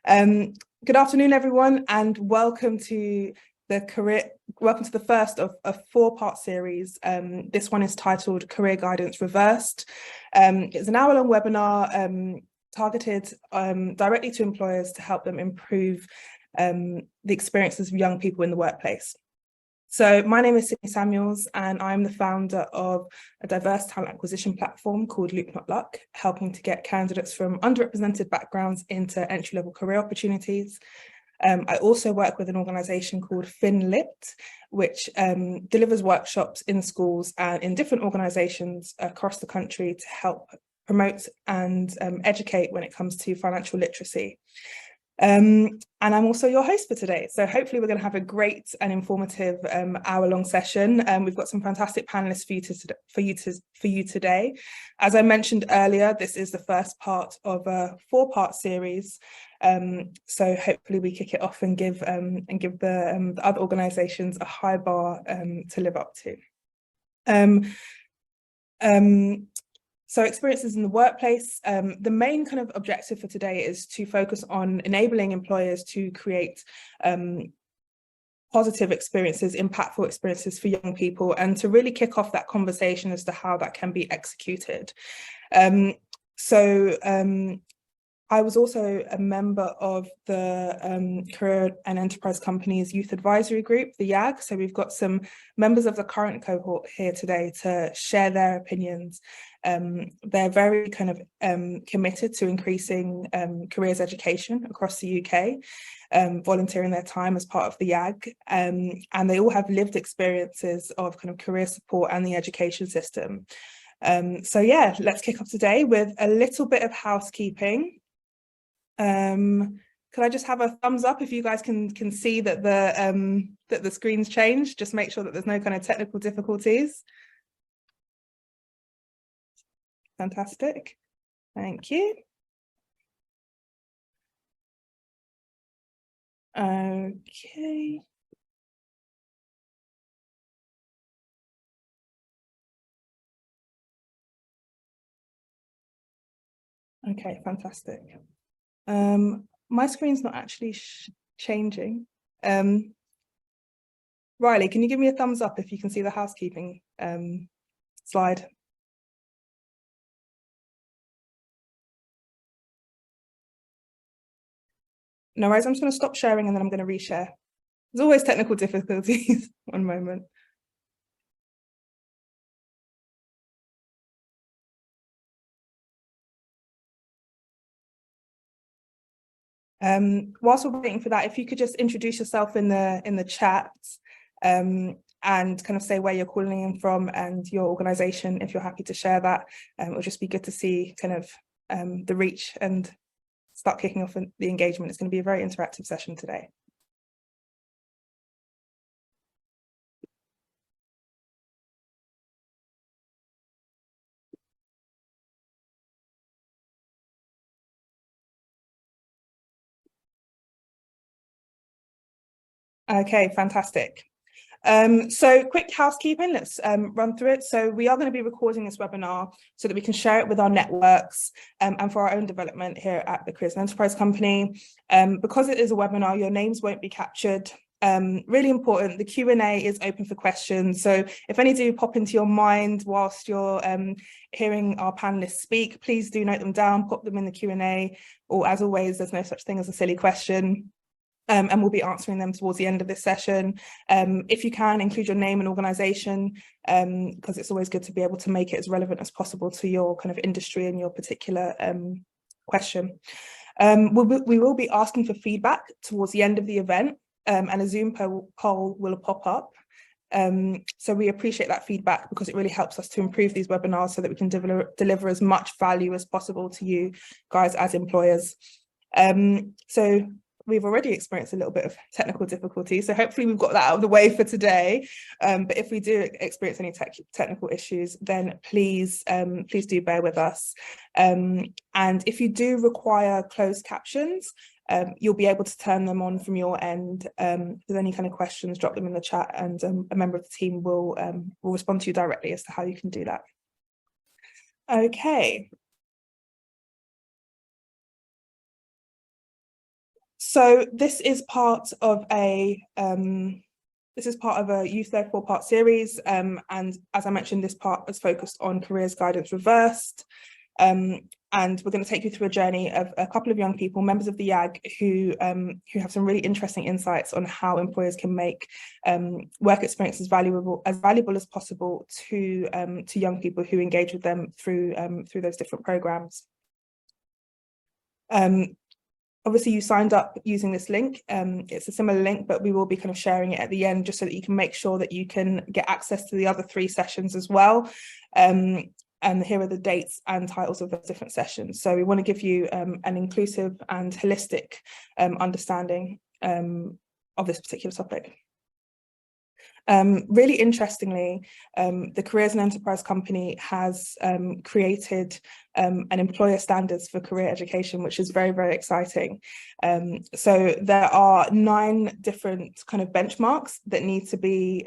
Um, Good afternoon, everyone, and welcome to the first of a four-part series. This one is titled Career Guidance Reversed. It's an hour-long webinar targeted directly to employers to help them improve the experiences of young people in the workplace. So my name is Sydney Samuels, and I'm the founder of a diverse talent acquisition platform called Loop Not Luck, helping to get candidates from underrepresented backgrounds into entry-level career opportunities. I also work with an organisation called FinLit, which delivers workshops in schools and in different organisations across the country to help promote and educate when it comes to financial literacy. And I'm also your host for today. So hopefully we're going to have a great and informative hour-long session. We've got some fantastic panelists for you today. As I mentioned earlier, this is the first part of a four-part series. So hopefully we kick it off and give the other organisations a high bar to live up to. So experiences in the workplace, the main kind of objective for today is to focus on enabling employers to create positive experiences, impactful experiences for young people, and to really kick off that conversation as to how that can be executed. I was also a member of the Career and Enterprise Companies Youth Advisory Group, the YAG. So we've got some members of the current cohort here today to share their opinions. They're very kind of committed to increasing careers education across the UK, volunteering their time as part of the YAG. And they all have lived experiences of kind of career support and the education system. So yeah, let's kick off today with a little bit of housekeeping. Could I just have a thumbs up if you guys can see that the screen's changed? Just make sure that there's no kind of technical difficulties. Fantastic. Thank you. Okay. Okay, fantastic. My screen's not actually changing. Riley, can you give me a thumbs up if you can see the housekeeping slide? No worries, I'm just going to stop sharing and then I'm going to reshare. There's always technical difficulties. One moment. Whilst we're waiting for that, if you could just introduce yourself in the chat and kind of say where you're calling in from and your organisation, if you're happy to share that. It'll just be good to see kind of the reach and start kicking off the engagement. It's going to be a very interactive session today. Okay, fantastic. So quick housekeeping, let's run through it. So we are going to be recording this webinar so that we can share it with our networks and for our own development here at the Careers and Enterprise Company. Because it is a webinar, your names won't be captured. Really important, the Q&A is open for questions. So if any do pop into your mind whilst you're hearing our panelists speak, please do note them down, pop them in the Q&A, or as always, there's no such thing as a silly question. And we'll be answering them towards the end of this session. If you can, include your name and organisation, because it's always good to be able to make it as relevant as possible to your kind of industry and your particular question. We will be asking for feedback towards the end of the event, and a Zoom poll will pop up. So we appreciate that feedback because it really helps us to improve these webinars so that we can deliver as much value as possible to you guys as employers. So we've already experienced a little bit of technical difficulty, so hopefully we've got that out of the way for today. But if we do experience any technical issues, then please do bear with us. And if you do require closed captions, you'll be able to turn them on from your end. If there's any kind of questions, drop them in the chat, and a member of the team will respond to you directly as to how you can do that. Okay. So this is part of a youth-led 4-part series, and as I mentioned, this part is focused on careers guidance reversed. And we're going to take you through a journey of a couple of young people, members of the YAG, who have some really interesting insights on how employers can make work experience as valuable as possible to young people who engage with them through those different programs. Obviously, you signed up using this link. It's a similar link, but we will be kind of sharing it at the end just so that you can make sure that you can get access to the other 3 sessions as well. And here are the dates and titles of those different sessions. So we want to give you an inclusive and holistic understanding of this particular topic. Really interestingly, the Careers and Enterprise Company has created an employer standards for career education, which is very, very exciting. So there are 9 different kind of benchmarks that need to be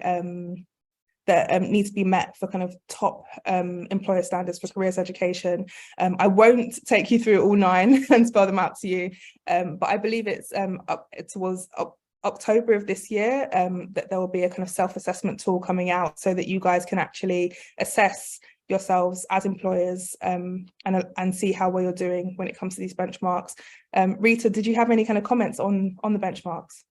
met for kind of top employer standards for careers education. I won't take you through all 9 and spell them out to you, but I believe it's towards October of this year that there will be a kind of self-assessment tool coming out so that you guys can actually assess yourselves as employers and see how well you're doing when it comes to these benchmarks. Rita, did you have any kind of comments on the benchmarks?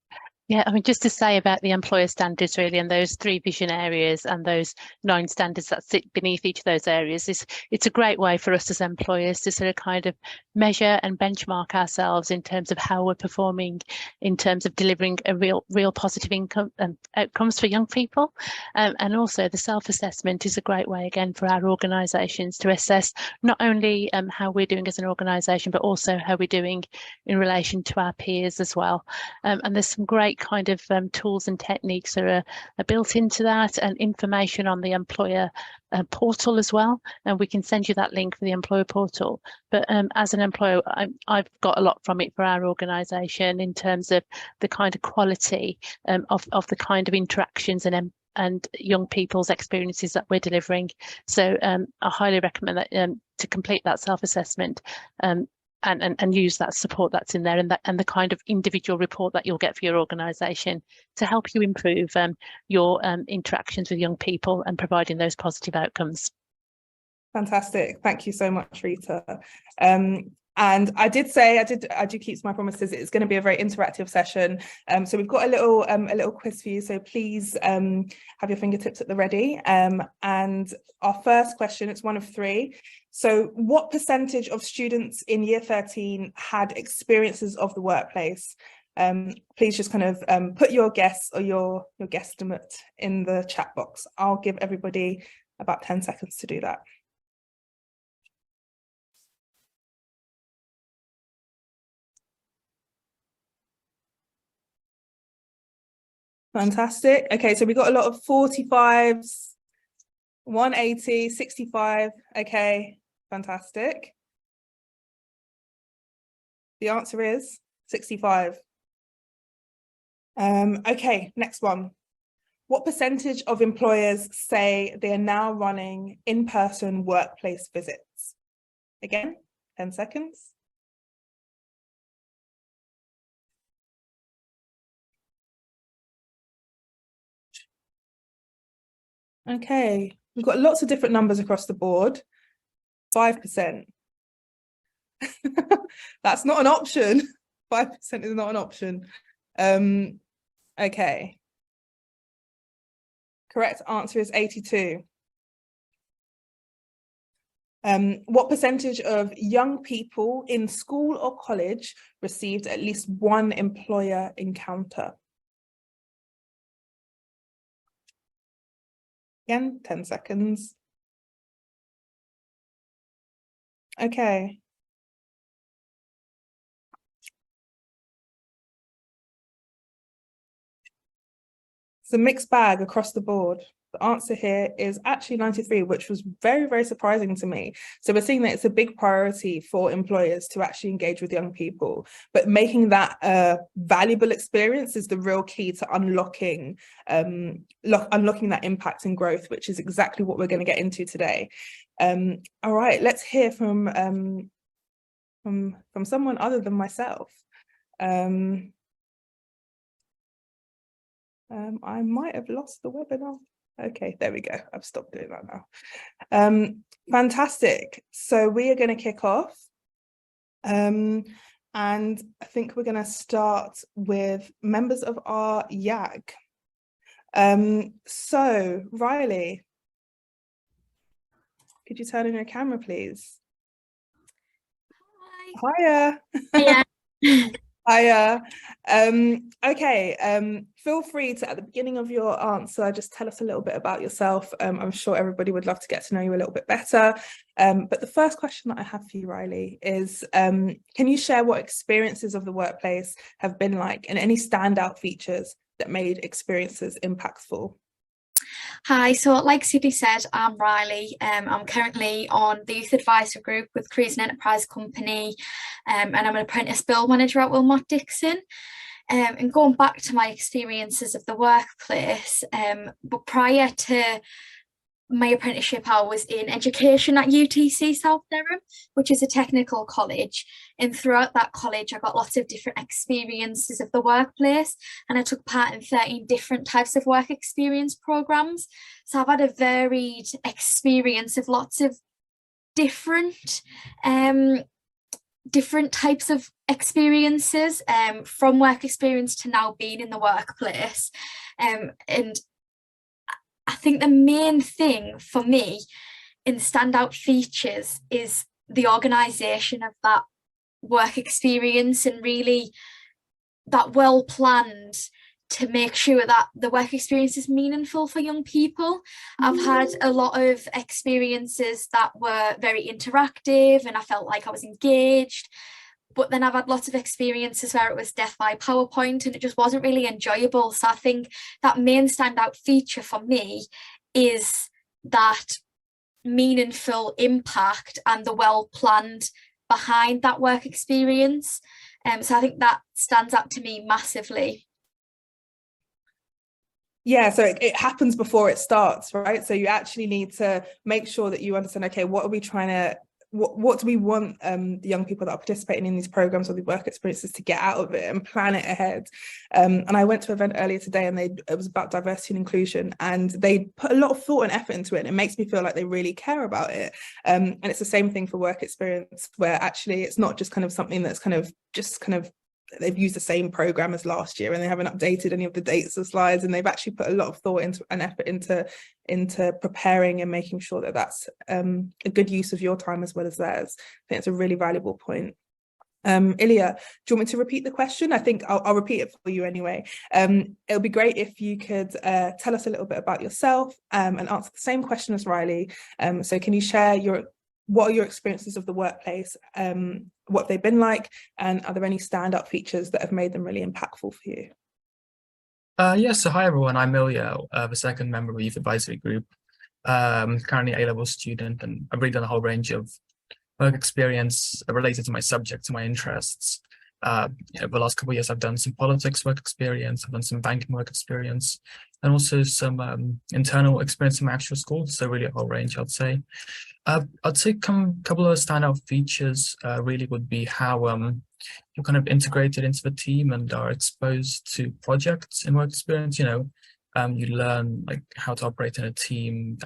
Yeah, I mean, just to say about the employer standards really, and those 3 vision areas and those 9 standards that sit beneath each of those areas, it's a great way for us as employers to sort of kind of measure and benchmark ourselves in terms of how we're performing in terms of delivering a real positive income and outcomes for young people. And also the self-assessment is a great way again for our organisations to assess not only how we're doing as an organisation, but also how we're doing in relation to our peers as well. And there's some great kind of tools and techniques that are built into that, and information on the employer portal as well, and we can send you that link for the employer portal. But as an employer, I've got a lot from it for our organisation in terms of the kind of quality of the kind of interactions and young people's experiences that we're delivering. So I highly recommend that to complete that self-assessment and use that support that's in there, and the kind of individual report that you'll get for your organisation to help you improve your interactions with young people and providing those positive outcomes. Fantastic. Thank you so much, Rita. And I did say, I do keep my promises. It's going to be a very interactive session. So we've got a little quiz for you. So please have your fingertips at the ready. And our first question, it's one of 3. So what percentage of students in year 13 had experiences of the workplace? Please just kind of put your guess or your guesstimate in the chat box. I'll give everybody about 10 seconds to do that. Fantastic. Okay, so we got a lot of 45s, 180, 65. Okay, fantastic. The answer is 65. Okay, next one. What percentage of employers say they are now running in-person workplace visits? Again, 10 seconds. Okay, we've got lots of different numbers across the board. 5%. That's not an option. 5% is not an option. Okay. Correct answer is 82. What percentage of young people in school or college received at least one employer encounter? Again, 10 seconds. Okay. It's a mixed bag across the board. The answer here is actually 93, which was very, very surprising to me. So we're seeing that it's a big priority for employers to actually engage with young people, but making that a valuable experience is the real key to unlocking that impact and growth, which is exactly what we're going to get into today. All right, let's hear from someone other than myself. I might have lost the webinar. Okay, there we go. I've stopped doing that now. Fantastic. So we are going to kick off. And I think we're going to start with members of our YAG. So Riley, could you turn on your camera, please? Hiya. Hiya. Hiya. Okay, feel free to, at the beginning of your answer, just tell us a little bit about yourself. I'm sure everybody would love to get to know you a little bit better. But the first question that I have for you, Riley, is can you share what experiences of the workplace have been like and any standout features that made experiences impactful? Hi, so like Sydney said, I'm Riley. I'm currently on the Youth Advisor Group with Careers and Enterprise Company, and I'm an apprentice bill manager at Wilmot Dixon. And going back to my experiences of the workplace, but prior to my apprenticeship, I was in education at UTC South Durham, which is a technical college. And throughout that college, I got lots of different experiences of the workplace, and I took part in 13 different types of work experience programs. So I've had a varied experience of lots of different types of experiences, from work experience to now being in the workplace. And I think the main thing for me in standout features is the organisation of that work experience, and really that well planned to make sure that the work experience is meaningful for young people. I've had a lot of experiences that were very interactive and I felt like I was engaged. But then I've had lots of experiences where it was death by PowerPoint and it just wasn't really enjoyable. So I think that main standout feature for me is that meaningful impact and the well planned behind that work experience. So I think that stands out to me massively. Yeah, so it happens before it starts, right? So you actually need to make sure that you understand, okay, what are we trying to, what do we want the young people that are participating in these programs or the work experiences to get out of it, and plan it ahead. And I went to an event earlier today and it was about diversity and inclusion, and they put a lot of thought and effort into it. And it makes me feel like they really care about it. And it's the same thing for work experience, where actually it's not just kind of something that's just they've used the same program as last year and they haven't updated any of the dates or slides, and they've actually put a lot of thought into and effort into preparing and making sure that that's a good use of your time as well as theirs. I think it's a really valuable point. Ilya, do you want me to repeat the question? I think I'll repeat it for you anyway. It'll be great if you could tell us a little bit about yourself and answer the same question as Riley. So can you share what are your experiences of the workplace, what they've been like, and are there any standout features that have made them really impactful for you? Yes, so hi everyone, I'm Ilya, the second member of the Youth Advisory Group. Currently an A-level student, and I've really done a whole range of work experience related to my subject, to my interests. The last couple of years I've done some politics work experience, I've done some banking work experience, and also some internal experience in my actual school, so really a whole range, I'd say. I'd say a couple of standout features really would be how you're kind of integrated into the team and are exposed to projects in work experience. You learn like how to operate in a team.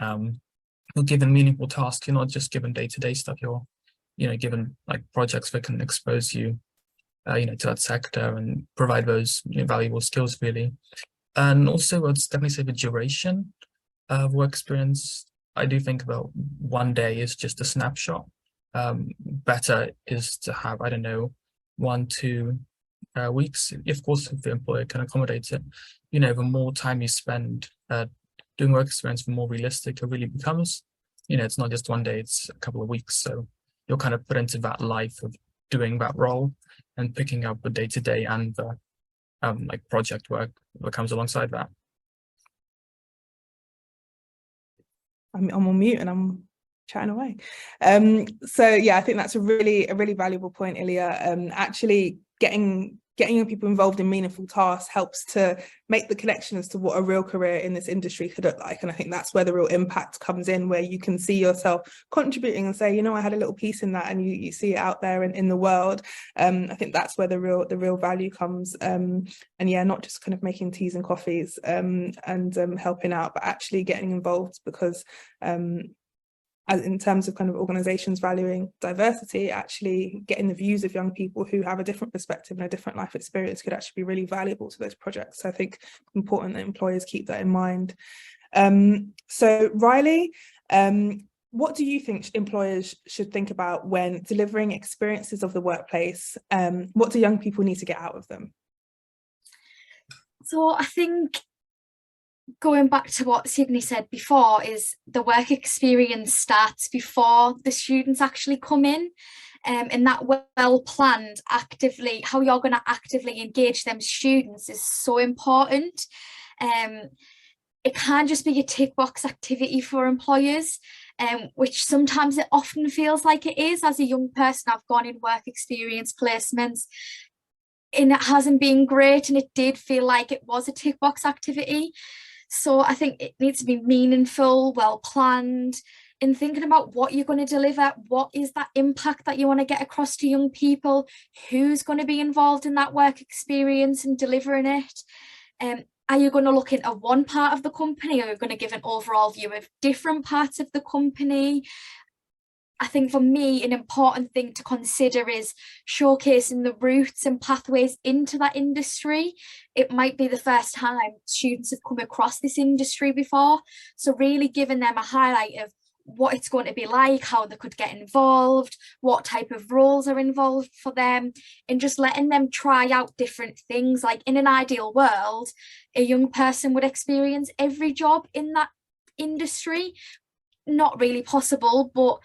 You're given meaningful tasks. You're not just given day-to-day stuff. You're given like projects that can expose you to that sector and provide those valuable skills really. And also I'd definitely say the duration of work experience. I do think about 1 day is just a snapshot. Better is to have, I don't know, 1-2 weeks. Of course, if the employer can accommodate it, the more time you spend doing work experience, the more realistic it really becomes. It's not just 1 day, it's a couple of weeks. So you're kind of put into that life of doing that role and picking up the day-to-day and the like project work that comes alongside that. I'm on mute and I'm chatting away. So yeah, I think that's a really valuable point, Ilya. Actually getting getting young people involved in meaningful tasks helps to make the connection as to what a real career in this industry could look like. And I think that's where the real impact comes in, where you can see yourself contributing and say, you know, I had a little piece in that, and you see it out there in the world. I think that's where the real value comes. And yeah, not just kind of making teas and coffees and helping out, but actually getting involved, because as in terms of kind of organizations valuing diversity, actually getting the views of young people who have a different perspective and a different life experience could actually be really valuable to those projects. So I think it's important that employers keep that in mind. So Riley, what do you think employers should think about when delivering experiences of the workplace? What do young people need to get out of them? So I think, going back to what Sydney said before, is the work experience starts before the students actually come in, and that well-planned actively, how you're going to actively engage them students is so important. It can't just be a tick box activity for employers, which sometimes it often feels like it is. As a young person, I've gone in work experience placements and it hasn't been great, and it did feel like it was a tick box activity. So I think it needs to be meaningful, well planned, in thinking about what you're going to deliver. What is that impact that you want to get across to young people? Who's going to be involved in that work experience and delivering it? Are you going to look into one part of the company, or are you going to give an overall view of different parts of the company? I think for me, an important thing to consider is showcasing the routes and pathways into that industry. It might be the first time students have come across this industry before. So really giving them a highlight of what it's going to be like, how they could get involved, what type of roles are involved for them, and just letting them try out different things. Like, in an ideal world, a young person would experience every job in that industry. Not really possible, but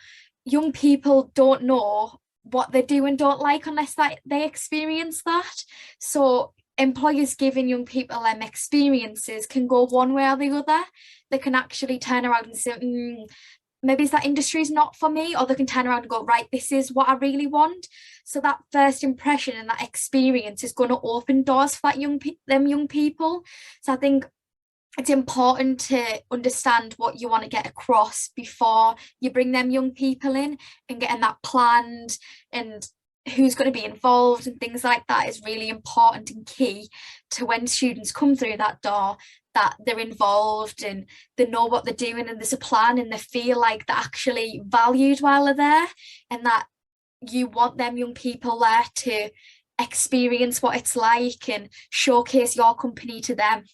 young people don't know what they do and don't like unless they experience that. So employers giving young people them experiences can go one way or the other. They can actually turn around and say, maybe that industry is not for me, or they can turn around and go, right, this is what I really want. So that first impression and that experience is going to open doors for that them young people. So I think it's important to understand what you want to get across before you bring them young people in, and getting that planned and who's going to be involved and things like that is really important and key to when students come through that door, that they're involved and they know what they're doing, and there's a plan, and they feel like they're actually valued while they're there, and that you want them young people there to experience what it's like and showcase your company to them.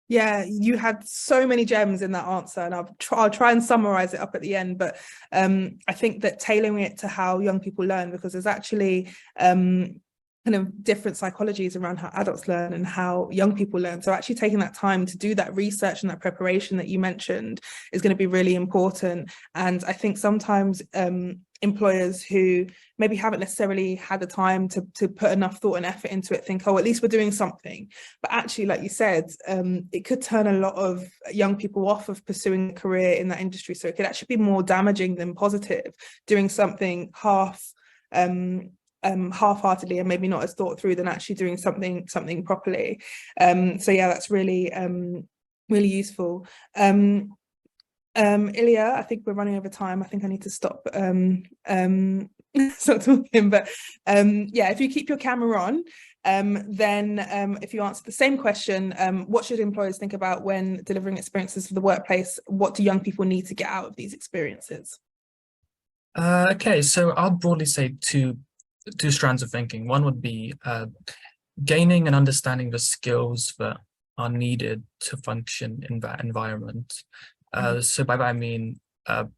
Yeah, you had so many gems in that answer, and I'll try and summarize it up at the end. But I think that tailoring it to how young people learn, because there's actually kind of different psychologies around how adults learn and how young people learn. So actually taking that time to do that research and that preparation that you mentioned is going to be really important. And I think sometimes employers who maybe haven't necessarily had the time to put enough thought and effort into it think, oh, at least we're doing something. But actually, like you said, it could turn a lot of young people off of pursuing a career in that industry. So it could actually be more damaging than positive, doing something half-heartedly and maybe not as thought through than actually doing something properly. So yeah, that's really really useful. Ilya, I think we're running over time. I think I need to stop stop talking, but yeah, if you keep your camera on, then if you answer the same question, what should employers think about when delivering experiences for the workplace? What do young people need to get out of these experiences? Okay, so I'll broadly say two strands of thinking. One would be gaining and understanding the skills that are needed to function in that environment. So by that I mean,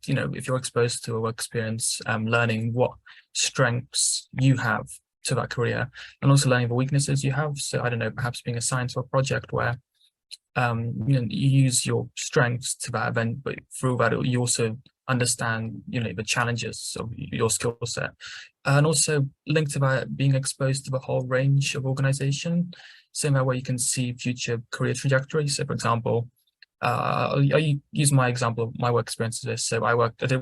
you know, if you're exposed to a work experience, learning what strengths you have to that career, and also learning the weaknesses you have. So I don't know, perhaps being assigned to a project where you know, you use your strengths to that event, but through that you also understand, you know, the challenges of your skill set, and also linked to that, being exposed to the whole range of organization, same way you can see future career trajectories. So for example, I use my example of my work experience as this. So I did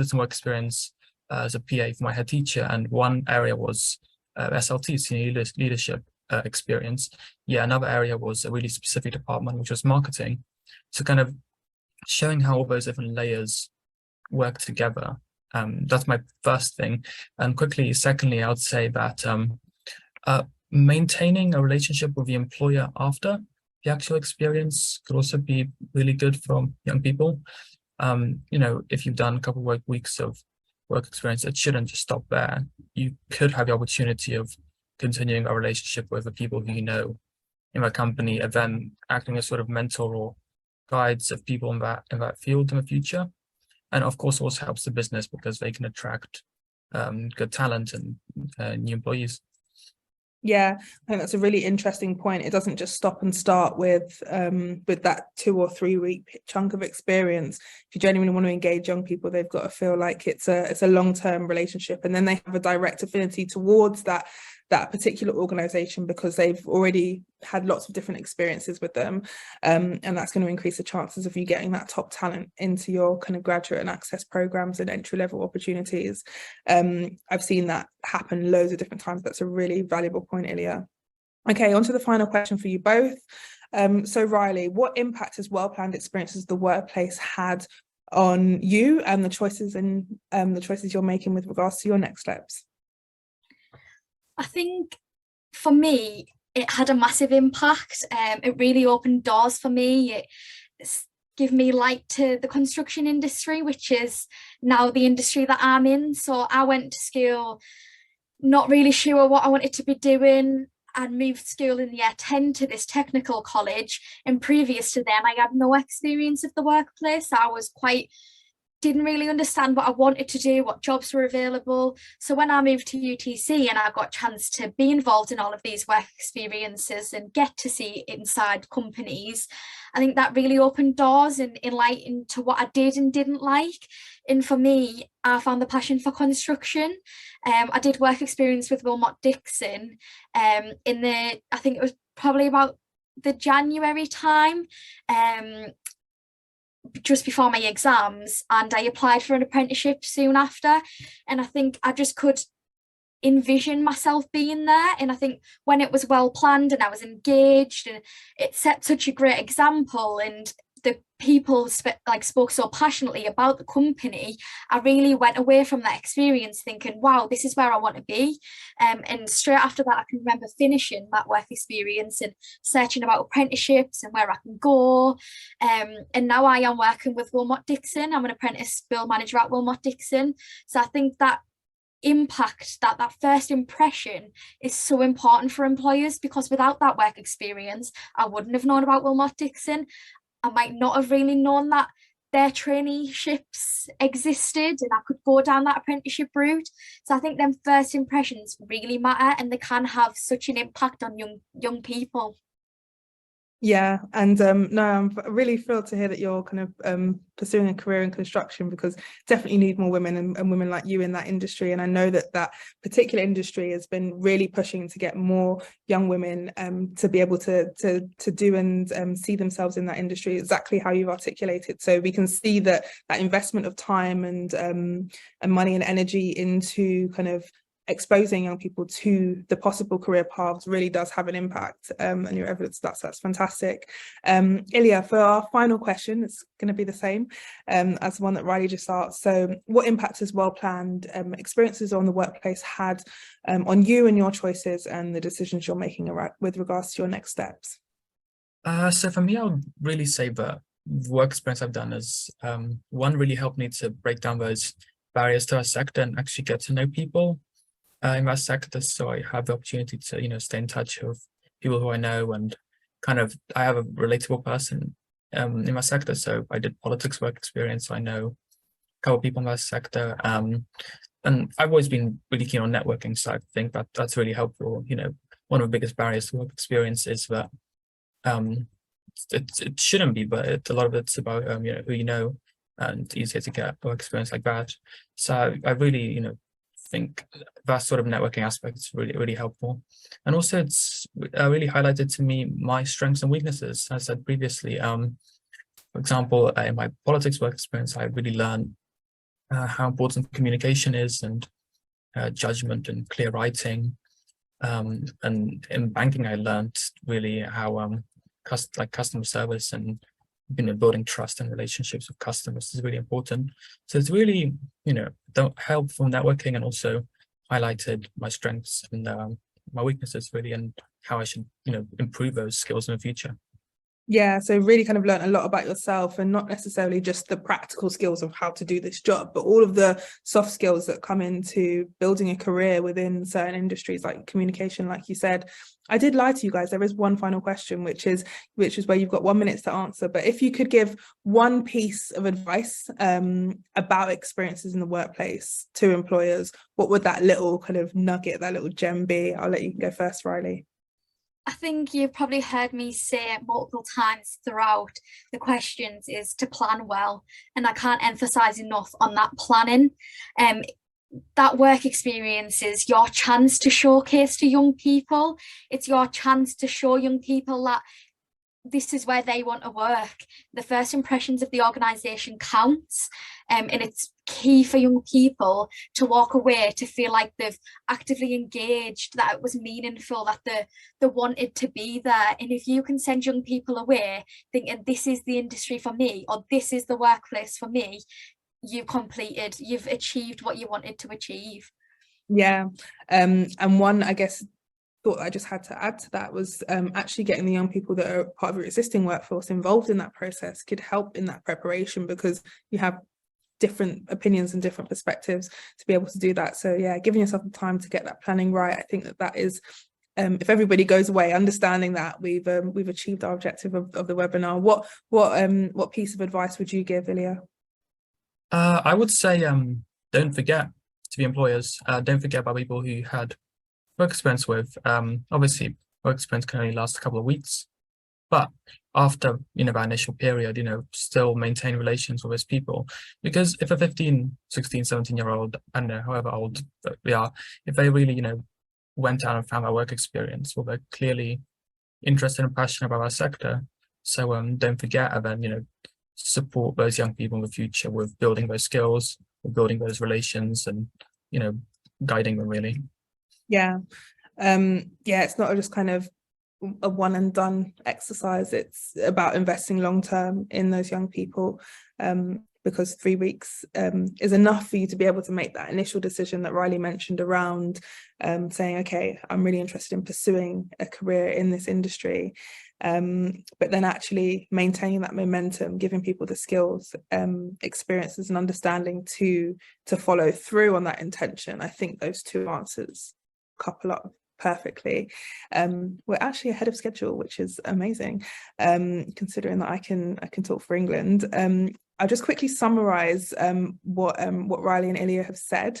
some work experience as a PA for my head teacher, and one area was SLT, senior leadership experience. Yeah, another area was a really specific department, which was marketing. So kind of showing how all those different layers work together. That's my first thing. And quickly, secondly, I would say that maintaining a relationship with the employer after the actual experience could also be really good for young people. You know, if you've done a couple of weeks of work experience, it shouldn't just stop there. You could have the opportunity of continuing a relationship with the people who you know in that company, and then acting as sort of mentor or guides of people in that field in the future. And of course, also helps the business because they can attract good talent and new employees. Yeah, I think that's a really interesting point. It doesn't just stop and start with that 2 or 3 week chunk of experience. If you genuinely want to engage young people, they've got to feel like it's a long-term relationship, and then they have a direct affinity towards that particular organization because they've already had lots of different experiences with them, and that's going to increase the chances of you getting that top talent into your kind of graduate and access programs and entry-level opportunities. I've seen that happen loads of different times. That's a really valuable point, Ilya. Okay, on to the final question for you both. So Riley, what impact has well-planned experiences of the workplace had on you and the choices you're making with regards to your next steps? I think for me, it had a massive impact. It really opened doors for me. It's given me light to the construction industry, which is now the industry that I'm in. So I went to school not really sure what I wanted to be doing, and moved school in year 10 to this technical college. And previous to then, I had no experience of the workplace. I didn't really understand what I wanted to do, what jobs were available. So when I moved to UTC and I got a chance to be involved in all of these work experiences and get to see inside companies, I think that really opened doors and enlightened to what I did and didn't like. And for me, I found the passion for construction. I did work experience with Wilmot Dixon I think it was probably about the January time, just before my exams, and I applied for an apprenticeship soon after, and I think I just could envision myself being there. And I think when it was well planned and I was engaged, and it set such a great example, and the people spoke so passionately about the company, I really went away from that experience thinking, wow, this is where I want to be. And straight after that, I can remember finishing that work experience and searching about apprenticeships and where I can go. And now I am working with Wilmot Dixon. I'm an apprentice bill manager at Wilmot Dixon. So I think that impact, that first impression, is so important for employers, because without that work experience, I wouldn't have known about Wilmot Dixon. I might not have really known that their traineeships existed and I could go down that apprenticeship route. So I think them first impressions really matter, and they can have such an impact on young people. Yeah, and no, I'm really thrilled to hear that you're kind of pursuing a career in construction, because definitely need more women and women like you in that industry. And I know that particular industry has been really pushing to get more young women to be able to do and see themselves in that industry exactly how you've articulated. So we can see that investment of time and money and energy into kind of exposing young people to the possible career paths really does have an impact, and your evidence, that's fantastic. Ilya, for our final question, it's going to be the same as the one that Riley just asked. So what impact has well-planned experiences on the workplace had on you and your choices and the decisions you're making with regards to your next steps? So for me, I would really say that the work experience I've done is one, really helped me to break down those barriers to our sector and actually get to know people in that sector. So I have the opportunity to, stay in touch with people who I know, and kind of, I have a relatable person in my sector. So I did politics work experience. So I know a couple of people in that sector. And I've always been really keen on networking. So I think that's really helpful. One of the biggest barriers to work experience is that it shouldn't be, but a lot of it's about, who you know, and it's easier to get work experience like that. So I really, think that sort of networking aspect is really, really helpful. And also it's really highlighted to me my strengths and weaknesses. As I said previously, for example, in my politics work experience, I really learned how important communication is, and judgment and clear writing. And in banking, I learned really how customer service and building trust and relationships with customers is really important. So it's really helpful networking, and also highlighted my strengths and my weaknesses really, and how I should improve those skills in the future. Yeah, so really kind of learned a lot about yourself, and not necessarily just the practical skills of how to do this job, but all of the soft skills that come into building a career within certain industries, like communication, like you said. I did lie to you guys. There is one final question, which is where you've got 1 minute to answer. But if you could give one piece of advice about experiences in the workplace to employers, what would that little kind of nugget, that little gem be? I'll let you go first, Riley. I think you've probably heard me say it multiple times throughout the questions, is to plan well. And I can't emphasize enough on that planning. That work experience is your chance to showcase to young people. It's your chance to show young people that this is where they want to work. The first impressions of the organisation counts, and it's key for young people to walk away to feel like they've actively engaged, that it was meaningful, that they wanted to be there. And if you can send young people away thinking this is the industry for me, or this is the workplace for me, you've achieved what you wanted to achieve. Yeah, and one, I guess, thought I just had to add to that was actually getting the young people that are part of your existing workforce involved in that process could help in that preparation, because you have different opinions and different perspectives to be able to do that. So yeah, giving yourself the time to get that planning right, I think that is, if everybody goes away understanding that, we've achieved our objective of the webinar. What piece of advice would you give, Ilya? I would say don't forget to be employers. Don't forget about people who had work experience with. Obviously, work experience can only last a couple of weeks, but after that initial period, still maintain relations with those people. Because if a 15, 16, 17-year-old, I don't know, however old they are, if they really went out and found their work experience, well, they're clearly interested and passionate about our sector. So don't forget, and then support those young people in the future with building those skills, with building those relations, and guiding them really. Yeah, it's not just kind of a one and done exercise. It's about investing long term in those young people, because 3 weeks is enough for you to be able to make that initial decision that Riley mentioned around saying, okay, I'm really interested in pursuing a career in this industry, but then actually maintaining that momentum, giving people the skills, experiences and understanding to follow through on that intention. I think those two answers couple up perfectly. We're actually ahead of schedule, which is amazing, considering that I can talk for England. I'll just quickly summarize what Riley and Ilya have said.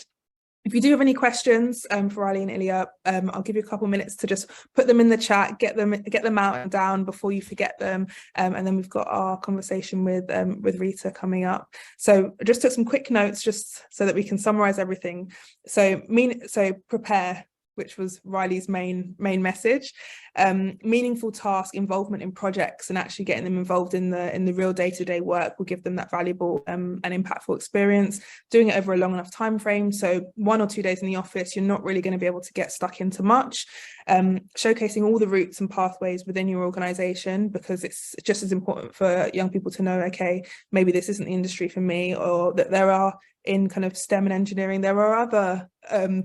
If you do have any questions for Riley and Ilya, I'll give you a couple minutes to just put them in the chat, get them out and down before you forget them, and then we've got our conversation with Rita coming up. So I just took some quick notes just so that we can summarize everything. So prepare, which was Riley's main message. Meaningful task, involvement in projects, and actually getting them involved in the real day-to-day work will give them that valuable and impactful experience. Doing it over a long enough time frame, so 1 or 2 days in the office, you're not really going to be able to get stuck into much. Showcasing all the routes and pathways within your organisation, because it's just as important for young people to know, okay, maybe this isn't the industry for me, or that there are, in kind of STEM and engineering, there are other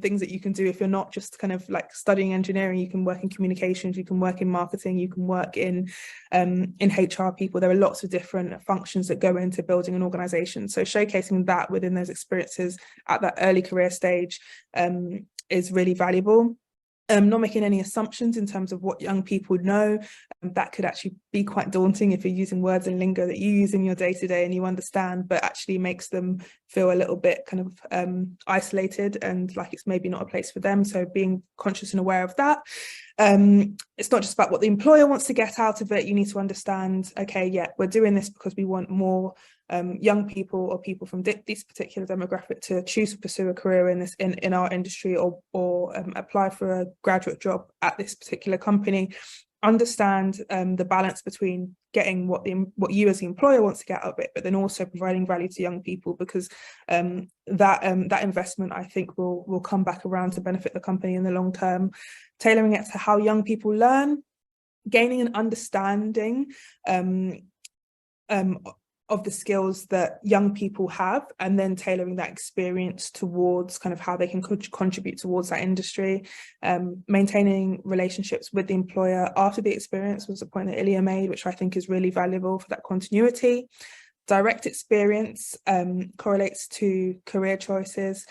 things that you can do. If you're not just kind of like studying engineering, you can work in communications, you can work in marketing, you can work in HR people. There are lots of different functions that go into building an organization. So showcasing that within those experiences at that early career stage is really valuable. Not making any assumptions in terms of what young people know. That could actually be quite daunting if you're using words and lingo that you use in your day-to-day and you understand, but actually makes them feel a little bit kind of isolated and like it's maybe not a place for them. So being conscious and aware of that. It's not just about what the employer wants to get out of it. You need to understand, okay, yeah, we're doing this because we want more young people or people from this particular demographic to choose to pursue a career in our industry, or apply for a graduate job at this particular company. understand the balance between getting what you as the employer wants to get out of it, but then also providing value to young people, because that investment, I think, will come back around to benefit the company in the long term. Tailoring it to how young people learn, gaining an understanding of the skills that young people have, and then tailoring that experience towards kind of how they can contribute towards that industry. Maintaining relationships with the employer after the experience was a point that Ilya made, which I think is really valuable for that continuity. Direct experience correlates to career choices.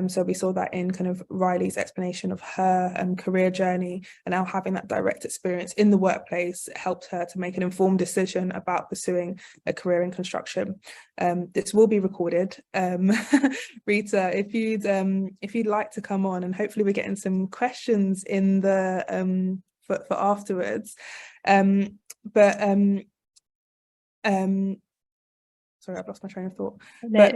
So we saw that in kind of Riley's explanation of her career journey, and now having that direct experience in the workplace helped her to make an informed decision about pursuing a career in construction. This will be recorded. Rita, if you'd like to come on, and hopefully we're getting some questions in the for afterwards. Sorry, I've lost my train of thought. But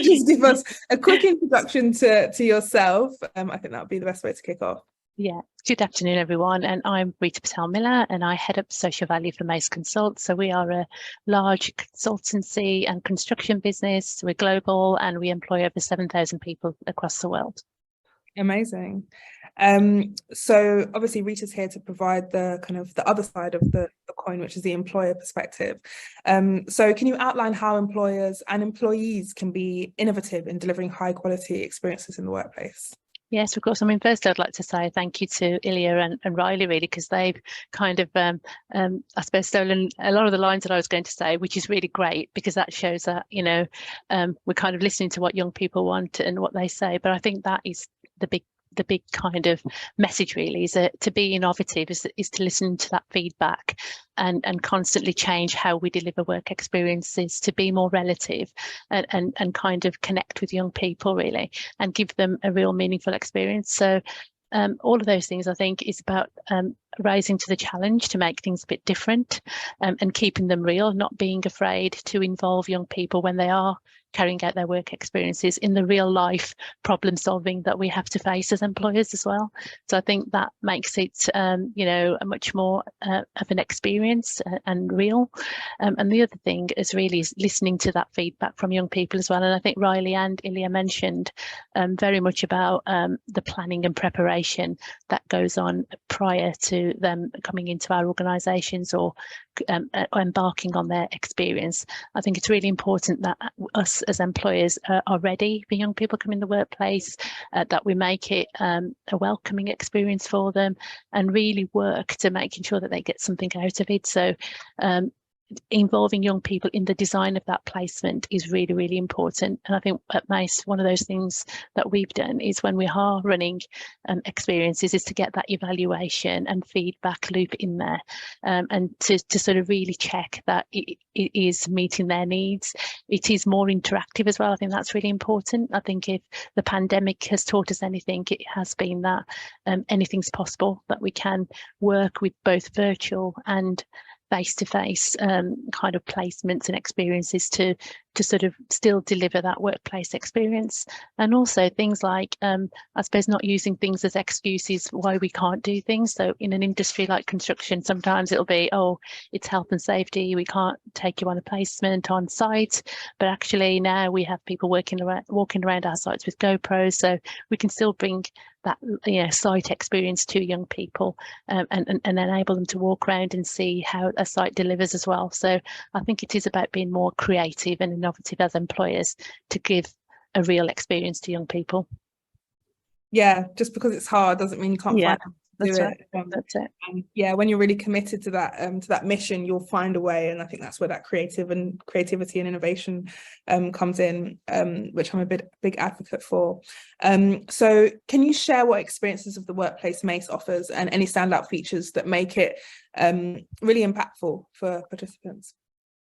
just give us a quick introduction to yourself. I think that would be the best way to kick off. Yeah, good afternoon, everyone. And I'm Rita Patel-Miller, and I head up social value for Mace Consult. So we are a large consultancy and construction business. We're global, and we employ over 7,000 people across the world. Amazing. So obviously Rita's here to provide the kind of the other side of the coin, which is the employer perspective. So can you outline how employers and employees can be innovative in delivering high quality experiences in the workplace? Yes, of course. I mean, first I'd like to say thank you to Ilya and Riley, really, because they've kind of, I suppose, stolen a lot of the lines that I was going to say, which is really great, because that shows that, you know, we're kind of listening to what young people want and what they say. But I think that is the big kind of message, really, is that to be innovative is to listen to that feedback and constantly change how we deliver work experiences to be more relative and kind of connect with young people, really, and give them a real meaningful experience. So all of those things, I think, is about rising to the challenge to make things a bit different and keeping them real, not being afraid to involve young people when they are carrying out their work experiences in the real life problem solving that we have to face as employers as well. So I think that makes it, you know, a much more of an experience and real. And the other thing is really listening to that feedback from young people as well. And I think Riley and Ilya mentioned very much about the planning and preparation that goes on prior to them coming into our organisations or embarking on their experience. I think it's really important that us as employers are ready for young people coming in the workplace, that we make it a welcoming experience for them and really work to making sure that they get something out of it. So involving young people in the design of that placement is really, really important. And I think at Mace, one of those things that we've done is when we are running experiences is to get that evaluation and feedback loop in there and to sort of really check that it is meeting their needs. It is more interactive as well. I think that's really important. I think if the pandemic has taught us anything, it has been that anything's possible, that we can work with both virtual and face-to-face kind of placements and experiences to sort of still deliver that workplace experience. And also things like, I suppose, not using things as excuses why we can't do things. So in an industry like construction, sometimes it'll be, oh, it's health and safety, we can't take you on a placement on site. But actually now we have people walking around our sites with GoPros, so we can still bring that, you know, site experience to young people and enable them to walk around and see how a site delivers as well. So I think it is about being more creative and innovative as employers to give a real experience to young people. Yeah, just because it's hard doesn't mean you can't find That's do right. it. That's it. Yeah, when you're really committed to that mission, you'll find a way, and I think that's where that creativity and innovation comes in, which I'm a big advocate for. So can you share what experiences of the workplace Mace offers and any standout features that make it really impactful for participants?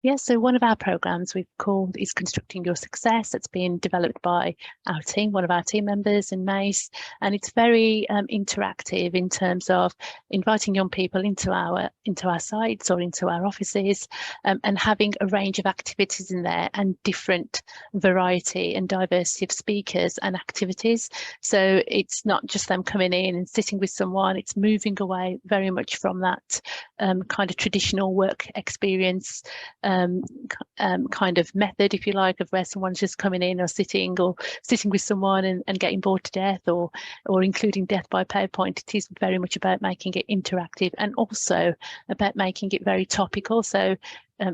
Yeah, so one of our programs we've called is Constructing Your Success. That's been developed by our team, one of our team members in Mace, and it's very interactive in terms of inviting young people into our sites or into our offices, and having a range of activities in there and different variety and diversity of speakers and activities. So it's not just them coming in and sitting with someone, it's moving away very much from that kind of traditional work experience kind of method, if you like, of where someone's just coming in or sitting with someone and getting bored to death, or including death by PowerPoint. It is very much about making it interactive and also about making it very topical. So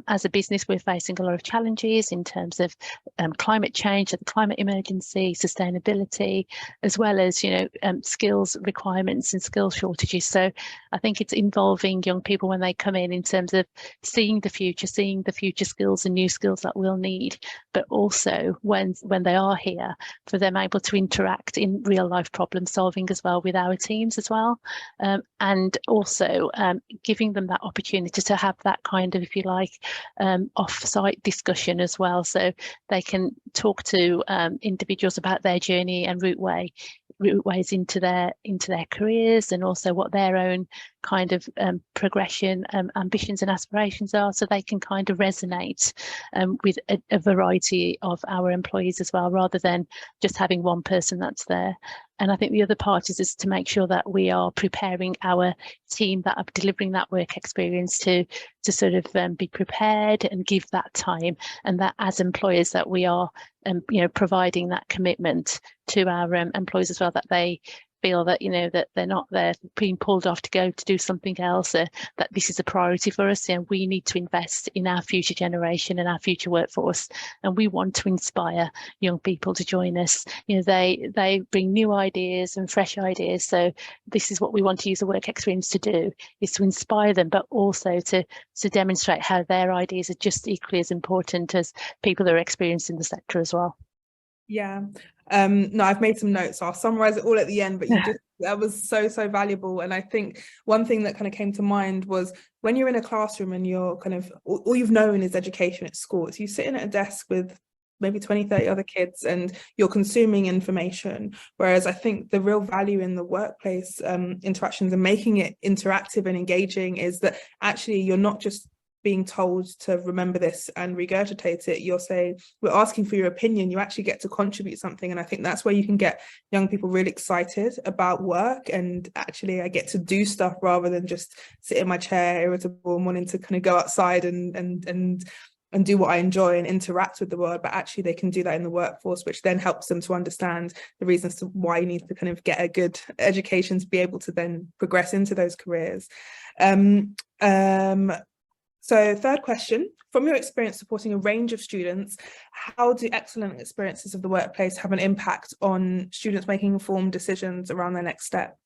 as a business, we're facing a lot of challenges in terms of climate change and the climate emergency, sustainability, as well as, skills requirements and skills shortages. So I think it's involving young people when they come in terms of seeing the future skills and new skills that we'll need, but also when they are here, for them able to interact in real life problem solving as well with our teams as well, and also giving them that opportunity to have that kind of, if you like, off-site discussion as well, so they can talk to individuals about their journey and route ways into their careers, and also what their own kind of progression, ambitions and aspirations are, so they can kind of resonate with a variety of our employees as well, rather than just having one person that's there. And I think the other part is to make sure that we are preparing our team that are delivering that work experience to sort of be prepared and give that time, and that as employers that we are providing that commitment to our employees as well, that they feel that that they're not there being pulled off to go to do something else, that this is a priority for us, and we need to invest in our future generation and our future workforce, and we want to inspire young people to join us. They bring new ideas and fresh ideas, so this is what we want to use the work experience to do, is to inspire them, but also to demonstrate how their ideas are just equally as important as people that are experienced in the sector as well. Yeah. No, I've made some notes, so I'll summarize it all at the end, but that was so valuable. And I think one thing that kind of came to mind was when you're in a classroom and you're kind of, all you've known is education at school. It's you sitting at a desk with maybe 20, 30 other kids and you're consuming information. Whereas I think the real value in the workplace interactions and making it interactive and engaging is that actually you're not just being told to remember this and regurgitate it. You're saying, we're asking for your opinion. You actually get to contribute something. And I think that's where you can get young people really excited about work. And actually I get to do stuff rather than just sit in my chair irritable and wanting to kind of go outside and do what I enjoy and interact with the world. But actually they can do that in the workforce, which then helps them to understand the reasons to why you need to kind of get a good education to be able to then progress into those careers. So third question, from your experience supporting a range of students, how do excellent experiences of the workplace have an impact on students making informed decisions around their next step?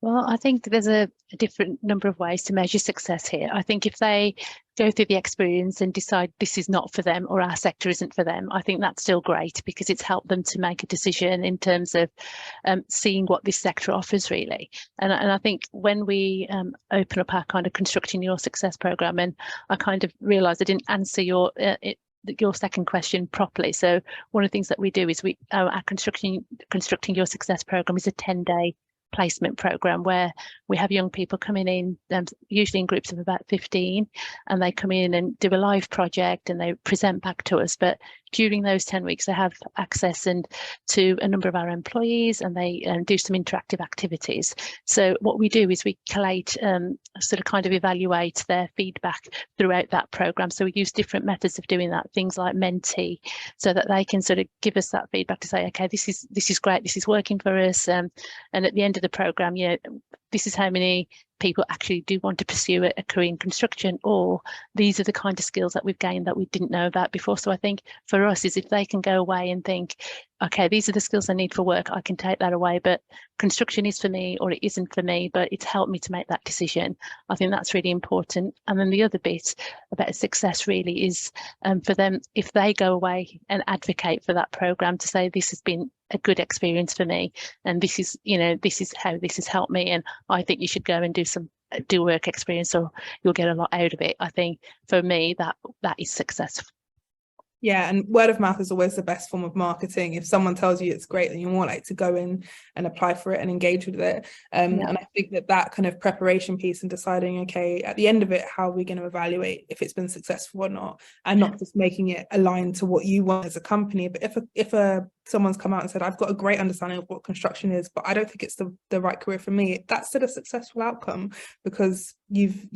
Well, I think there's a different number of ways to measure success here. I think if they go through the experience and decide this is not for them or our sector isn't for them, I think that's still great, because it's helped them to make a decision in terms of seeing what this sector offers really. And I think when we open up our kind of Constructing Your Success programme, and I kind of realised I didn't answer your second question properly. So one of the things that we do is our Constructing Your Success programme is a 10-day placement program where we have young people coming in, usually in groups of about 15, and they come in and do a live project and they present back to us. But during those 10 weeks, they have access to a number of our employees, and they do some interactive activities. So what we do is we collate, sort of kind of evaluate their feedback throughout that program. So we use different methods of doing that, things like Mentee, so that they can sort of give us that feedback to say, okay, this is great, this is working for us. And at the end of the program, this is how many people actually do want to pursue a career in construction, or these are the kind of skills that we've gained that we didn't know about before. So I think for us is if they can go away and think, okay, these are the skills I need for work, I can take that away, but construction is for me or it isn't for me, but it's helped me to make that decision. I think that's really important. And then the other bit about success really is for them, if they go away and advocate for that program to say, this has been a good experience for me, and this is how this has helped me, and I think you should go and do some do work experience, or you'll get a lot out of it. I think for me that is successful. Yeah, and word of mouth is always the best form of marketing. If someone tells you it's great, then you're more likely to go in and apply for it and engage with it. And I think that kind of preparation piece and deciding, okay, at the end of it, how are we going to evaluate if it's been successful or not, and not just making it aligned to what you want as a company. But if someone's come out and said, I've got a great understanding of what construction is, but I don't think it's the right career for me, that's still a successful outcome, because you've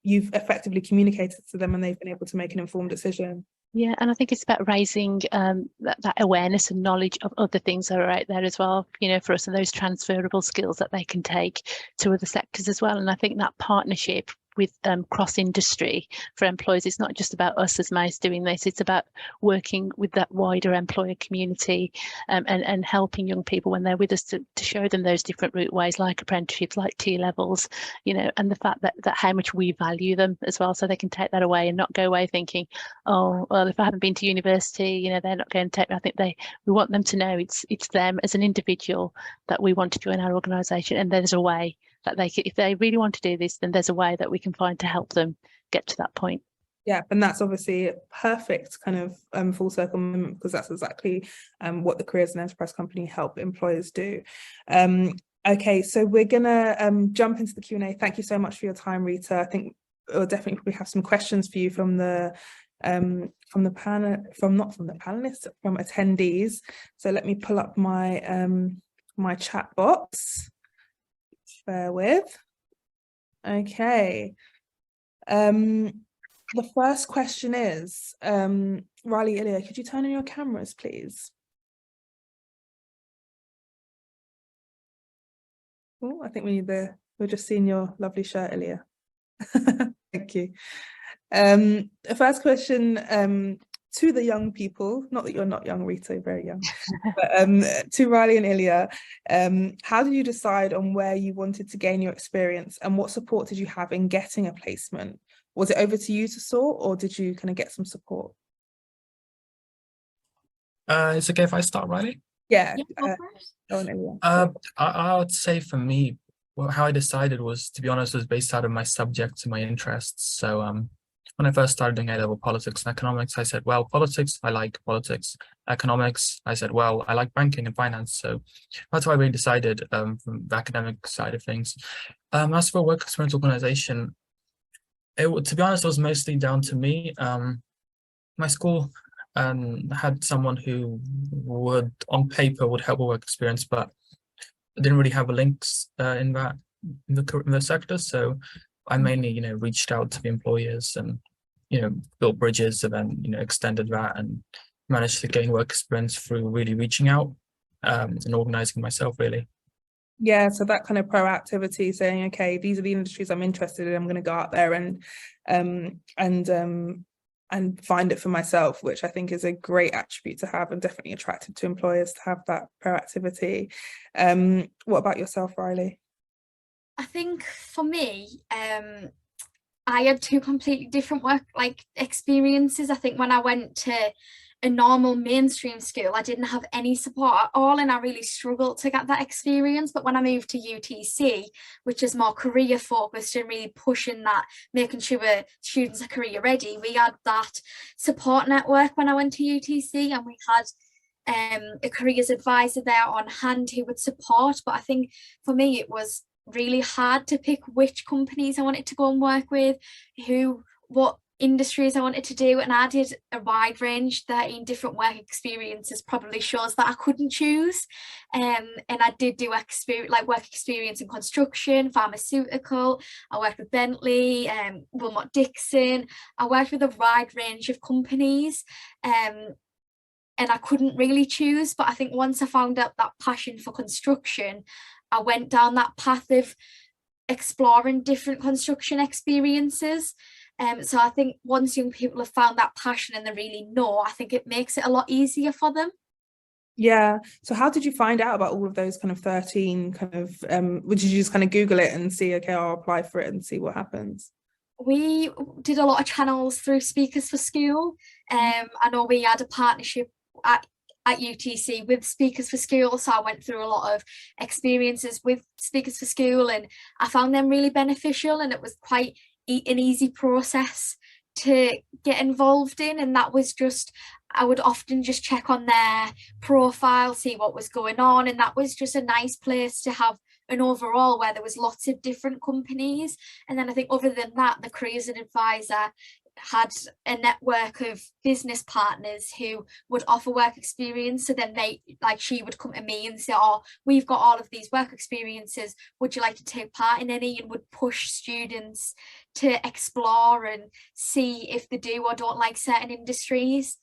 effectively communicated to them and they've been able to make an informed decision. Yeah, and I think it's about raising that awareness and knowledge of other things that are out there as well, you know, for us, and those transferable skills that they can take to other sectors as well. And I think that partnership with cross-industry for employers, it's not just about us as MAIS doing this, it's about working with that wider employer community, and helping young people when they're with us to show them those different route ways, like apprenticeships, like T-levels, you know, and the fact that how much we value them as well, so they can take that away and not go away thinking, oh, well, if I haven't been to university, you know, they're not going to take me. I think we want them to know it's them as an individual that we want to join our organisation, and there's a way that if they really want to do this, then there's a way that we can find to help them get to that point. Yeah, and that's obviously a perfect kind of full circle moment, because that's exactly what the Careers and Enterprise Company help employers do. Okay, so we're gonna jump into the Q&A. Thank you so much for your time, Rita. I think we'll definitely probably have some questions for you from attendees. So let me pull up my my chat box. Bear with. Okay. The first question is, Riley, Ilya, could you turn on your cameras, please? Oh, I think we're just seeing your lovely shirt, Ilya. Thank you. The first question to the young people, not that you're not young, Rita, you're very young, but to Riley and Ilya, how did you decide on where you wanted to gain your experience, and what support did you have in getting a placement? Was it over to you to sort, or did you kind of get some support? It's okay if I start, Riley? Yeah. Go on, Ilya. I would say for me, well, how I decided was, to be honest, was based out of my subjects and my interests. So when I first started doing A-level politics and economics, I said, well, politics, I like politics. Economics, I said, well, I like banking and finance. So that's why we decided from the academic side of things. As for work experience organization, to be honest, it was mostly down to me. My school had someone who would, on paper, would help with work experience, but didn't really have links in the sector. So I mainly, you know, reached out to the employers and, you know, built bridges, and then, you know, extended that and managed to gain work experience through really reaching out and organizing myself, really. Yeah, so that kind of proactivity, saying, okay, these are the industries I'm interested in, I'm going to go out there and find it for myself, which I think is a great attribute to have, and definitely attractive to employers to have that proactivity. What about yourself, Riley? I think for me, I had two completely different work experiences. I think when I went to a normal mainstream school, I didn't have any support at all, and I really struggled to get that experience. But when I moved to UTC, which is more career focused and really pushing that, making sure students are career ready, we had that support network when I went to UTC, and we had a careers advisor there on hand who would support. But I think for me it was really hard to pick which companies I wanted to go and work with, what industries I wanted to do, and I did a wide range. 13 different work experiences probably shows that I couldn't choose, and I did do work experience in construction, pharmaceutical. I worked with Bentley, Wilmot Dixon. I worked with a wide range of companies, and I couldn't really choose. But I think once I found out that passion for construction, I went down that path of exploring different construction experiences. So I think once young people have found that passion and they really know, I think it makes it a lot easier for them. Yeah. So how did you find out about all of those kind of 13 kind of, did you just kind of Google it and see, okay, I'll apply for it and see what happens? We did a lot of channels through Speakers for School. I know we had a partnership at UTC with Speakers for School, so I went through a lot of experiences with Speakers for School, and I found them really beneficial, and it was quite an easy process to get involved in. And that was just, I would often just check on their profile, see what was going on, and that was just a nice place to have an overall where there was lots of different companies. And then I think other than that, the careers advisor had a network of business partners who would offer work experience. So then she would come to me and say, oh, we've got all of these work experiences, would you like to take part in any? And would push students to explore and see if they do or don't like certain industries.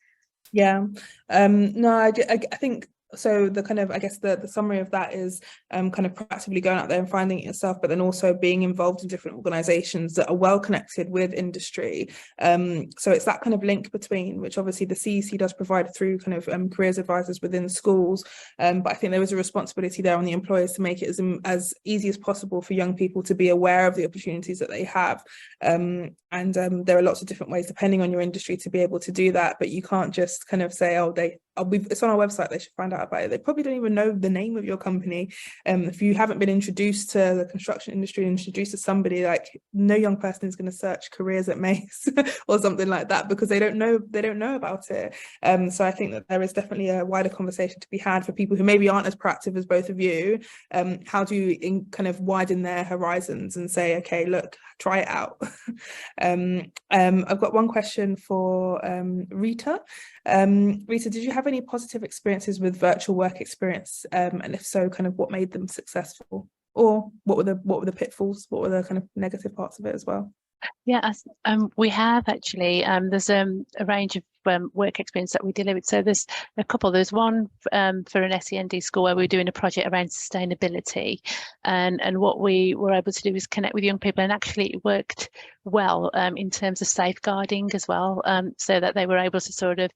Yeah, no, I think so. The kind of, I guess the summary of that is kind of proactively going out there and finding it yourself, but then also being involved in different organizations that are well connected with industry. So it's that kind of link between, which obviously the CEC does provide through kind of careers advisors within schools. But I think there is a responsibility there on the employers to make it as easy as possible for young people to be aware of the opportunities that they have. And there are lots of different ways, depending on your industry, to be able to do that. But you can't just kind of say, oh, it's on our website, they should find out about it. They probably don't even know the name of your company. If you haven't been introduced to the construction industry, introduced to somebody, like, no young person is going to search careers at Mace or something like that, because they don't know about it. So I think that there is definitely a wider conversation to be had for people who maybe aren't as proactive as both of you. How do you kind of widen their horizons and say, okay, look, try it out. I've got one question for Rita. Rita, did you have any positive experiences with virtual work experience? And if so, kind of what made them successful? Or what were the pitfalls? What were the kind of negative parts of it as well? Yeah, we have actually. There's a range of work experience that we delivered. So there's a couple. There's one for an SEND school where we were doing a project around sustainability, and what we were able to do is connect with young people, and actually it worked well in terms of safeguarding as well, so that they were able to sort of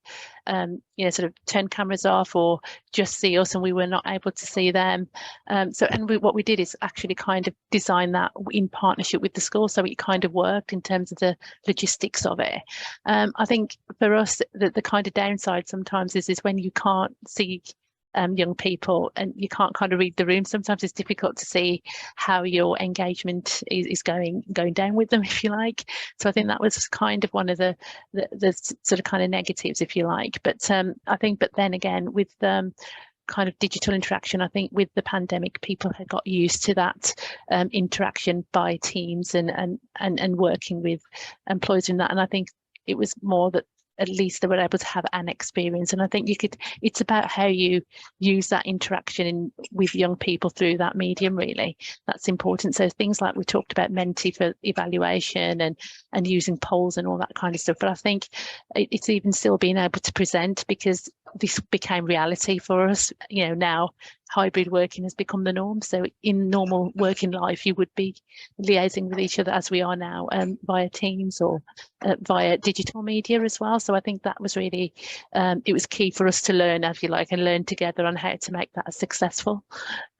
turn cameras off or just see us, and we were not able to see them. What we did is actually kind of design that in partnership with the school, so it kind of worked in terms of the logistics of it. I think for us, the kind of downside sometimes is when you can't see young people and you can't kind of read the room. Sometimes it's difficult to see how your engagement is going down with them, if you like. So I think that was kind of one of the sort of kind of negatives, if you like. But but then again, with kind of digital interaction, I think with the pandemic, people had got used to that interaction by teams and working with employees in that. And I think it was more that at least they were able to have an experience. And I think it's about how you use that interaction with young people through that medium, really. That's important. So things like we talked about Menti for evaluation and using polls and all that kind of stuff. But I think it's even still being able to present, because this became reality for us. Now hybrid working has become the norm. So in normal working life, you would be liaising with each other as we are now via Teams or via digital media as well. So I think that was really, it was key for us to learn, if you like, and learn together on how to make that successful.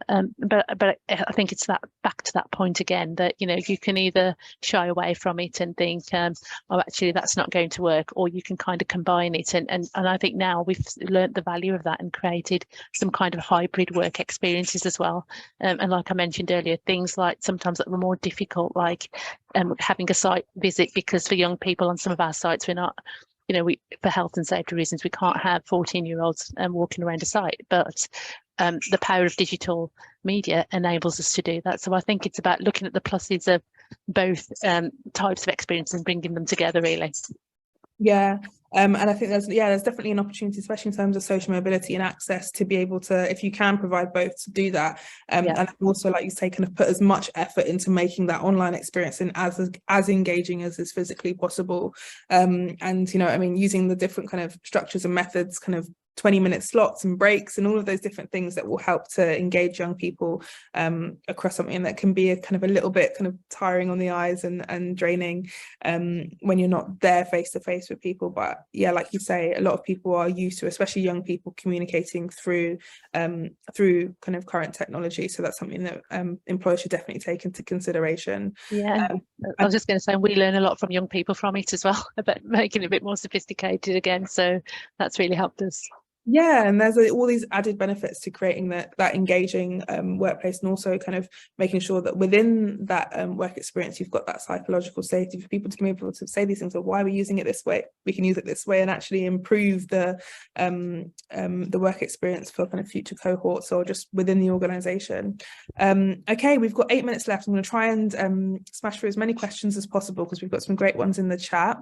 But I think it's back to that point again, that you can either shy away from it and think, oh, actually that's not going to work, or you can kind of combine it. And I think now we've learnt the value of that and created some kind of hybrid work experiences as well. And like I mentioned earlier, things like sometimes that were more difficult, like having a site visit, because for young people on some of our sites, we're not, for health and safety reasons, we can't have 14-year-olds walking around a site. But the power of digital media enables us to do that. So I think it's about looking at the pluses of both types of experience and bringing them together, really. Yeah, and I think there's definitely an opportunity, especially in terms of social mobility and access, to be able to, if you can provide both, to do that. And also, like you say, kind of put as much effort into making that online experience and as engaging as is physically possible. And using the different kind of structures and methods, kind of 20-minute slots and breaks and all of those different things that will help to engage young people across something that can be a kind of a little bit kind of tiring on the eyes and draining when you're not there face to face with people. But yeah, like you say, a lot of people are used to, especially young people, communicating through kind of current technology. So that's something that employers should definitely take into consideration. Yeah, I was just going to say, we learn a lot from young people from it as well, about making it a bit more sophisticated again. So that's really helped us. Yeah, and there's all these added benefits to creating that engaging workplace, and also kind of making sure that within that work experience you've got that psychological safety for people to be able to say these things, or why we're using it this way, we can use it this way, and actually improve the work experience for kind of future cohorts or just within the organization. Okay, we've got 8 minutes left. I'm going to try and smash through as many questions as possible because we've got some great ones in the chat.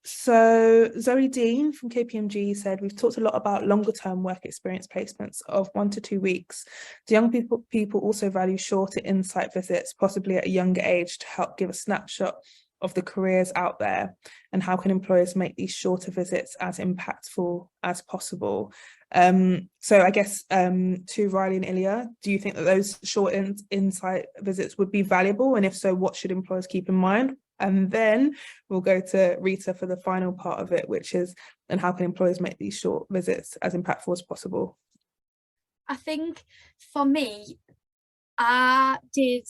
So Zoe Dean from KPMG said, we've talked a lot about longer term work experience placements of 1 to 2 weeks. Do young people also value shorter insight visits, possibly at a younger age, to help give a snapshot of the careers out there? And how can employers make these shorter visits as impactful as possible? So I guess to Riley and Ilya, do you think that those short insight visits would be valuable? And if so, what should employers keep in mind? And then we'll go to Rita for the final part of it, which is, and how can employers make these short visits as impactful as possible? I think for me, I did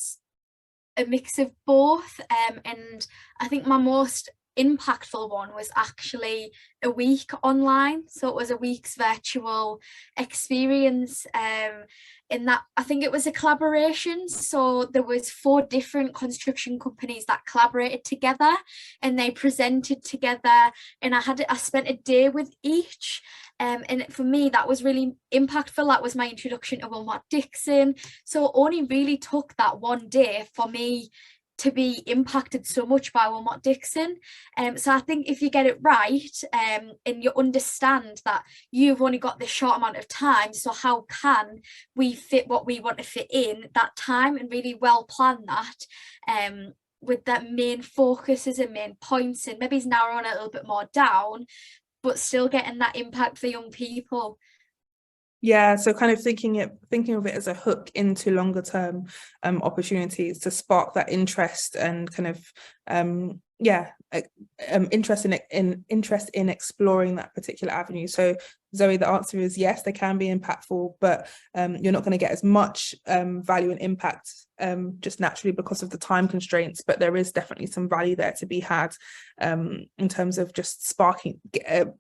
a mix of both, and I think my most impactful one was actually a week online. So it was a week's virtual experience, in that I think it was a collaboration. So there was 4 different construction companies that collaborated together and they presented together, and I spent a day with each. And for me, that was really impactful. That was my introduction to Wilmot Dixon. So it only really took that one day for me to be impacted so much by Wilmot Dixon. So I think if you get it right, and you understand that you've only got this short amount of time, so how can we fit what we want to fit in that time, and really well plan that, with that main focuses and main points, and maybe narrowing it a little bit more down, but still getting that impact for young people. Yeah, so kind of thinking of it as a hook into longer term opportunities to spark that interest and kind of interest in exploring that particular avenue. So Zoe, the answer is yes, they can be impactful, but you're not going to get as much value and impact just naturally because of the time constraints, but there is definitely some value there to be had in terms of just sparking,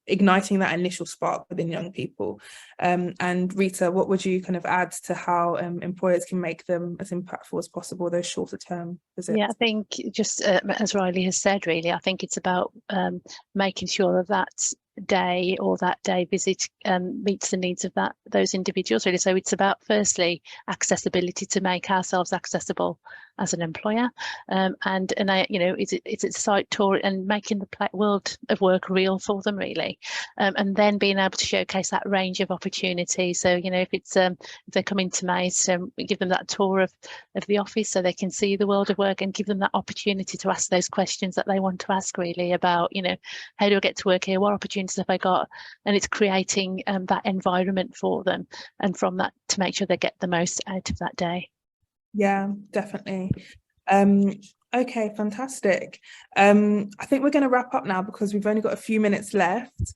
igniting that initial spark within young people. And Rita, what would you kind of add to how employers can make them as impactful as possible, those shorter term visits? Yeah, I think just as Riley has said, really, I think it's about making sure that day or that day visit meets the needs of those individuals, really. So it's about, firstly, accessibility, to make ourselves accessible as an employer, and it's a site tour and making the world of work real for them, really, and then being able to showcase that range of opportunity. So if it's if they come into Mate, we give them that tour of the office so they can see the world of work, and give them that opportunity to ask those questions that they want to ask, really, about how do I get to work here, what opportunities have I got, and it's creating that environment for them, and from that to make sure they get the most out of that day. Yeah, definitely. Okay, fantastic. I think we're going to wrap up now because we've only got a few minutes left.